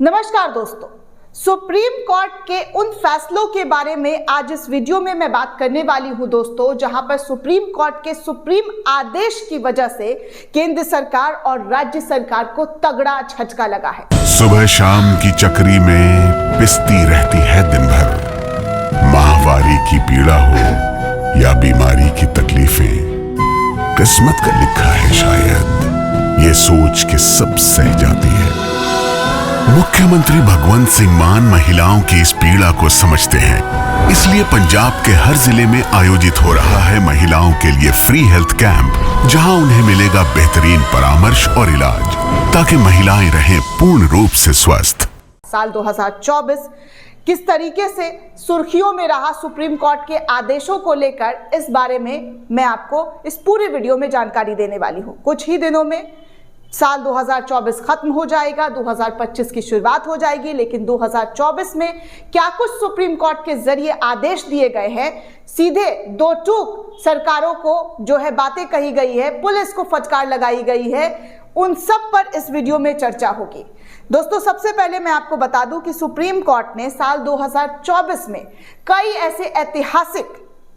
नमस्कार दोस्तों, supreme court के उन फैसलों के बारे में आज इस वीडियो में मैं बात करने वाली हूं दोस्तों, जहां पर सुप्रीम कोर्ट के सुप्रीम आदेश की वजह से केंद्र सरकार और राज्य सरकार को तगड़ा झटका लगा है। सुबह शाम की चक्री में पिसती रहती है दिन भर, माहवारी की पीड़ा हो या बीमारी की तकलीफें, किस्मत का लिखा है शायद, ये सोच के सब सह जाती है। मुख्यमंत्री भगवंत सिंह मान महिलाओं की इस पीड़ा को समझते हैं, इसलिए पंजाब के हर जिले में आयोजित हो रहा है महिलाओं के लिए फ्री हेल्थ कैंप, जहां उन्हें मिलेगा बेहतरीन परामर्श और इलाज, ताकि महिलाएं रहें पूर्ण रूप से स्वस्थ। साल 2024 किस तरीके से सुर्खियों में रहा सुप्रीम कोर्ट के आदेशों को लेकर, इस बारे में मैं आपको इस पूरे वीडियो में जानकारी देने वाली हूं। कुछ ही दिनों में साल 2024 खत्म हो जाएगा, 2025 की शुरुआत हो जाएगी, लेकिन 2024 में क्या कुछ सुप्रीम कोर्ट के जरिए आदेश दिए गए हैं, सीधे दो टूक सरकारों को जो है बातें कही गई है, पुलिस को फटकार लगाई गई है, उन सब पर इस वीडियो में चर्चा होगी। दोस्तों, सबसे पहले मैं आपको बता दूं कि सुप्रीम कोर्ट ने साल 2024 में कई ऐसे ऐतिहासिक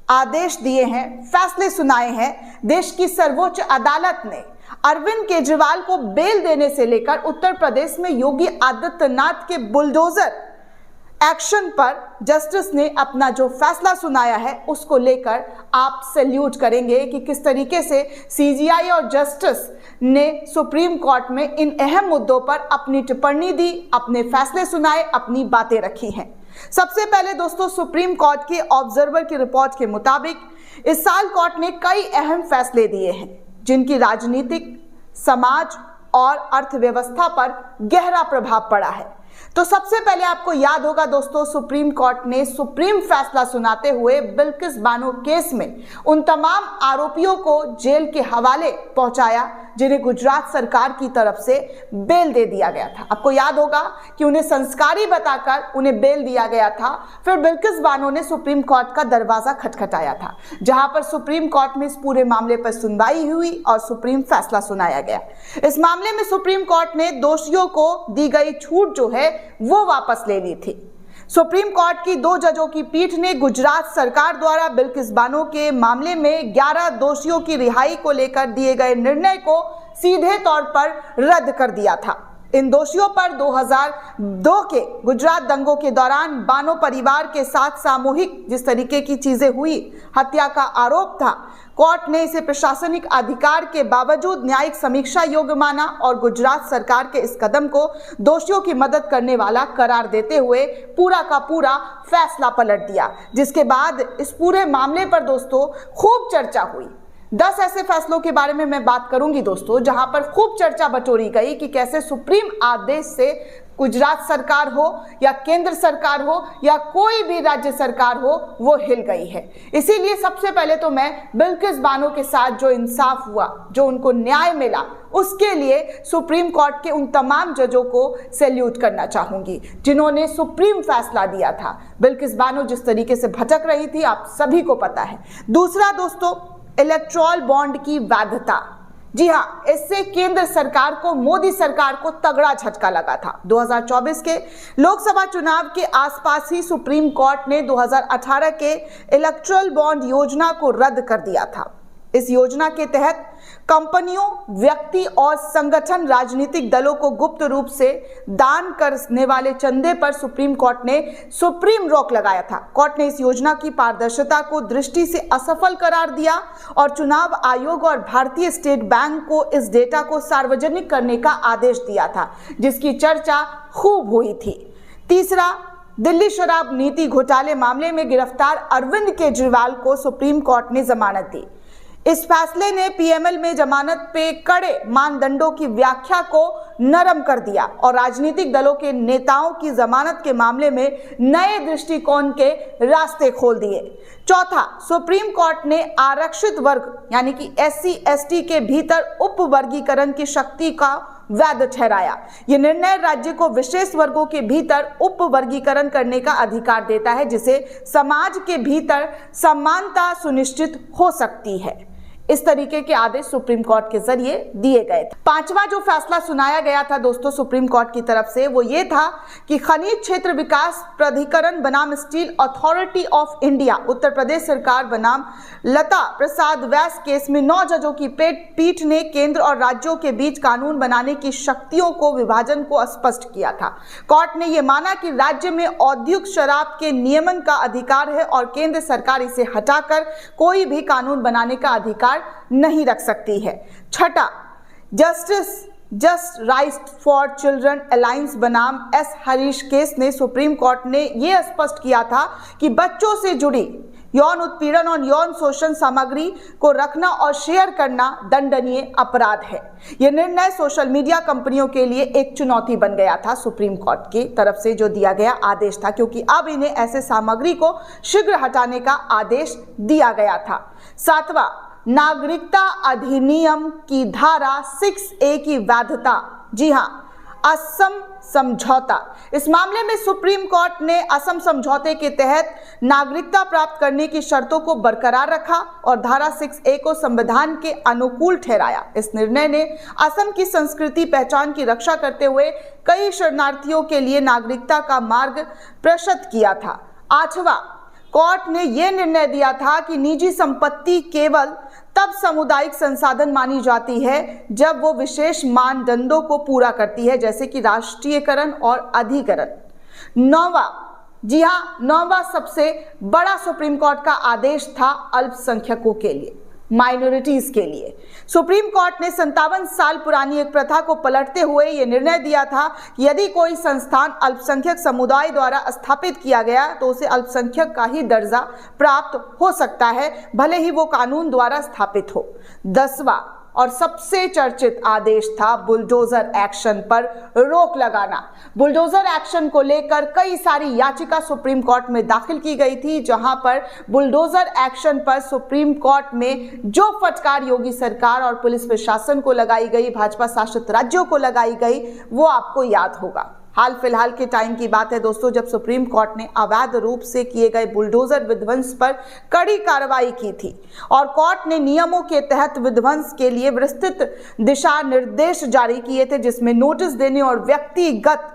आदेश दिए हैं, फैसले सुनाए हैं। देश की सर्वोच्च अदालत ने अरविंद केजरीवाल को बेल देने से लेकर उत्तर प्रदेश में योगी आदित्यनाथ के बुलडोजर एक्शन पर जस्टिस ने अपना जो फैसला सुनाया है, उसको लेकर आप सैल्यूट करेंगे कि किस तरीके से सीजीआई और जस्टिस ने सुप्रीम कोर्ट में इन अहम मुद्दों पर अपनी टिप्पणी दी, अपने फैसले सुनाए, अपनी बातें रखी हैं। सबसे पहले दोस्तों, सुप्रीम कोर्ट के ऑब्जर्वर की रिपोर्ट के मुताबिक इस साल कोर्ट ने कई अहम फैसले दिए हैं, जिनकी राजनीतिक, समाज और अर्थव्यवस्था पर गहरा प्रभाव पड़ा है। तो सबसे पहले आपको याद होगा दोस्तों, सुप्रीम कोर्ट ने सुप्रीम फैसला सुनाते हुए बिल्किस बानो केस में उन तमाम आरोपियों को जेल के हवाले पहुंचाया, जिन्हें गुजरात सरकार की तरफ से बेल दे दिया गया था। आपको याद होगा कि उन्हें संस्कारी बताकर उन्हें बेल दिया गया था। फिर बिल्किस बानो ने सुप्रीम कोर्ट का दरवाजा खटखटाया था, जहां पर सुप्रीम कोर्ट में इस पूरे मामले पर सुनवाई हुई और सुप्रीम फैसला सुनाया गया। इस मामले में सुप्रीम कोर्ट ने दोषियों को दी गई छूट जो है वो वापस ले ली थी। सुप्रीम कोर्ट की 2 जजों की पीठ ने गुजरात सरकार द्वारा बिल्किस बानो के मामले में 11 दोषियों की रिहाई को लेकर दिए गए निर्णय को सीधे तौर पर रद्द कर दिया था। इन दोषियों पर 2002 के गुजरात दंगों के दौरान बानो परिवार के साथ सामूहिक जिस तरीके की चीजें हुई, हत्या का आरोप था। कोर्ट ने इसे प्रशासनिक अधिकार के बावजूद न्यायिक समीक्षा योग्य माना और गुजरात सरकार के इस कदम को दोषियों की मदद करने वाला करार देते हुए पूरा का पूरा फैसला पलट दिया। जिसके बाद इस पूरे मामले पर दोस्तों खूब चर्चा हुई। 10 ऐसे फैसलों के बारे में मैं बात करूंगी दोस्तों, जहां पर खूब चर्चा बटोरी गई कि कैसे सुप्रीम आदेश से गुजरात सरकार हो या केंद्र सरकार हो या कोई भी राज्य सरकार हो, वो हिल गई है। इसीलिए सबसे पहले तो मैं बिल्किस बानो के साथ जो इंसाफ हुआ, जो उनको न्याय मिला, उसके लिए सुप्रीम कोर्ट के उन तमाम जजों को सैल्यूट करना चाहूंगी, जिन्होंने सुप्रीम फैसला दिया था। बिल्किस बानो जिस तरीके से भटक रही थी, आप सभी को पता है। दूसरा दोस्तों, इलेक्टोरल बॉन्ड की वैधता। जी हाँ, इससे केंद्र सरकार को, मोदी सरकार को तगड़ा झटका लगा था। 2024 के लोकसभा चुनाव के आसपास ही सुप्रीम कोर्ट ने 2018 के इलेक्टोरल बॉन्ड योजना को रद्द कर दिया था। इस योजना के तहत कंपनियों, व्यक्ति और संगठन राजनीतिक दलों को गुप्त रूप से दान करने वाले चंदे पर सुप्रीम कोर्ट ने सुप्रीम रोक लगाया था। कोर्ट ने इस योजना की पारदर्शिता को दृष्टि से असफल करार दिया और चुनाव आयोग और भारतीय स्टेट बैंक को इस डेटा को सार्वजनिक करने का आदेश दिया था, जिसकी चर्चा खूब हुई थी। तीसरा, दिल्ली शराब नीति घोटाले मामले में गिरफ्तार अरविंद केजरीवाल को सुप्रीम कोर्ट ने जमानत दी। इस फैसले ने पीएमएल में जमानत पे कड़े मानदंडों की व्याख्या को नरम कर दिया और राजनीतिक दलों के नेताओं की जमानत के मामले में नए दृष्टिकोण के रास्ते खोल दिए। चौथा, सुप्रीम कोर्ट ने आरक्षित वर्ग यानी कि SC/ST के भीतर उप वर्गीकरण की शक्ति का वैध ठहराया। यह निर्णय राज्य को विशेष वर्गों के भीतर उप वर्गीकरण करने का अधिकार देता है, जिससे समाज के भीतर समानता सुनिश्चित हो सकती है। इस तरीके के आदेश सुप्रीम कोर्ट के जरिए दिए गए थे। पांचवा जो फैसला सुनाया गया था दोस्तों सुप्रीम कोर्ट की तरफ से वो ये था कि खनिज क्षेत्र विकास प्राधिकरण बनाम steel authority of India Uttar Pradesh सरकार बनाम लता प्रसाद व्यास केस में 9 जजों की पीठ ने केंद्र और राज्यों के बीच कानून बनाने की शक्तियों को विभाजन को स्पष्ट किया था। कोर्ट ने यह माना कि राज्य में औद्योगिक शराब के नियमन का अधिकार है और केंद्र सरकार इसे हटाकर कोई भी कानून बनाने का अधिकार नहीं रख सकती है। छठा, just right for children alliance बनाम एस हरीश केस ने सुप्रीम कोर्ट ने यह स्पष्ट किया था कि बच्चों से जुड़ी यौन उत्पीड़न और यौन शोषण सामग्री को रखना और शेयर करना दंडनीय अपराध है। यह निर्णय सोशल मीडिया कंपनियों के लिए एक चुनौती बन गया था। सुप्रीम कोर्ट की तरफ से जो दिया गया आदेश था, क्योंकि अब इन्हें ऐसे सामग्री को शीघ्र हटाने का आदेश दिया गया था। सातवां, नागरिकता अधिनियम की धारा 6A की वैधता। जी हां, असम समझौता। इस मामले में सुप्रीम कोर्ट ने असम समझौते के तहत नागरिकता प्राप्त करने की शर्तों को बरकरार रखा और धारा 6A को संविधान के अनुकूल ठहराया। इस निर्णय ने असम की संस्कृति पहचान की रक्षा करते हुए कई शरणार्थियों के लिए नागरिकता का मार्ग प्रशस्त किया था। आठवां, कोर्ट ने यह निर्णय दिया था कि निजी संपत्ति केवल तब सामुदायिक संसाधन मानी जाती है जब वो विशेष मानदंडों को पूरा करती है, जैसे कि राष्ट्रीयकरण और अधिकरण। नौवां, जी हां, नौवां सबसे बड़ा सुप्रीम कोर्ट का आदेश था अल्पसंख्यकों के लिए, माइनॉरिटीज के लिए। सुप्रीम कोर्ट ने 57 साल पुरानी एक प्रथा को पलटते हुए यह निर्णय दिया था कि यदि कोई संस्थान अल्पसंख्यक समुदाय द्वारा स्थापित किया गया तो उसे अल्पसंख्यक का ही दर्जा प्राप्त हो सकता है, भले ही वो कानून द्वारा स्थापित हो। 10वां और सबसे चर्चित आदेश था बुलडोजर एक्शन पर रोक लगाना। बुलडोजर एक्शन को लेकर कई सारी याचिका सुप्रीम कोर्ट में दाखिल की गई थी, जहां पर बुलडोजर एक्शन पर सुप्रीम कोर्ट में जो फटकार योगी सरकार और पुलिस प्रशासन को लगाई गई, भाजपा शासित राज्यों को लगाई गई, वो आपको याद होगा। हाल फिलहाल के टाइम की बात है दोस्तों, जब सुप्रीम कोर्ट ने अवैध रूप से किए गए बुलडोजर विध्वंस पर कड़ी कार्रवाई की थी और कोर्ट ने नियमों के तहत विध्वंस के लिए विस्तृत दिशा निर्देश जारी किए थे, जिसमें नोटिस देने और व्यक्तिगत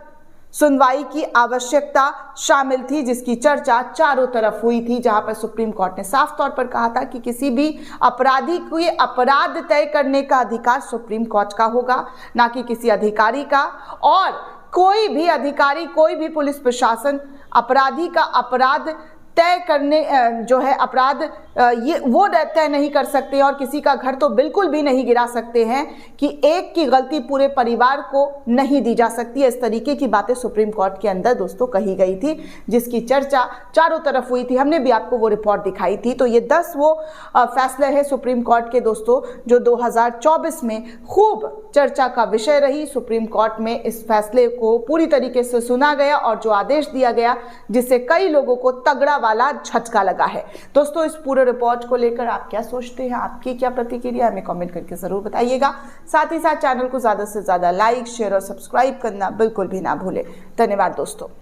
सुनवाई की आवश्यकता शामिल थी, जिसकी चर्चा चारों तरफ हुई थी। जहां पर सुप्रीम कोर्ट ने साफ तौर पर कहा था कि किसी भी अपराधी को ये अपराध तय करने का अधिकार सुप्रीम कोर्ट का होगा, ना कि किसी अधिकारी का। और कोई भी अधिकारी, कोई भी पुलिस प्रशासन अपराधी का अपराध तय करने जो है अपराध ये वो तय नहीं कर सकते और किसी का घर तो बिल्कुल भी नहीं गिरा सकते हैं कि एक की गलती पूरे परिवार को नहीं दी जा सकती है। इस तरीके की बातें सुप्रीम कोर्ट के अंदर दोस्तों कही गई थी, जिसकी चर्चा चारों तरफ हुई थी। हमने भी आपको वो रिपोर्ट दिखाई थी। तो ये 10 वो फैसले हैं सुप्रीम कोर्ट के दोस्तों, जो 2024 में खूब चर्चा का विषय रही। सुप्रीम कोर्ट में इस फैसले को पूरी तरीके से सुना गया और जो आदेश दिया गया, जिससे कई लोगों को तगड़ा वाला झटका लगा है। दोस्तों, इस पूरे रिपोर्ट को लेकर आप क्या सोचते हैं, आपकी क्या प्रतिक्रिया, हमें कमेंट करके जरूर बताइएगा। साथ ही साथ चैनल को ज्यादा से ज्यादा लाइक, शेयर और सब्सक्राइब करना बिल्कुल भी ना भूलें। धन्यवाद दोस्तों।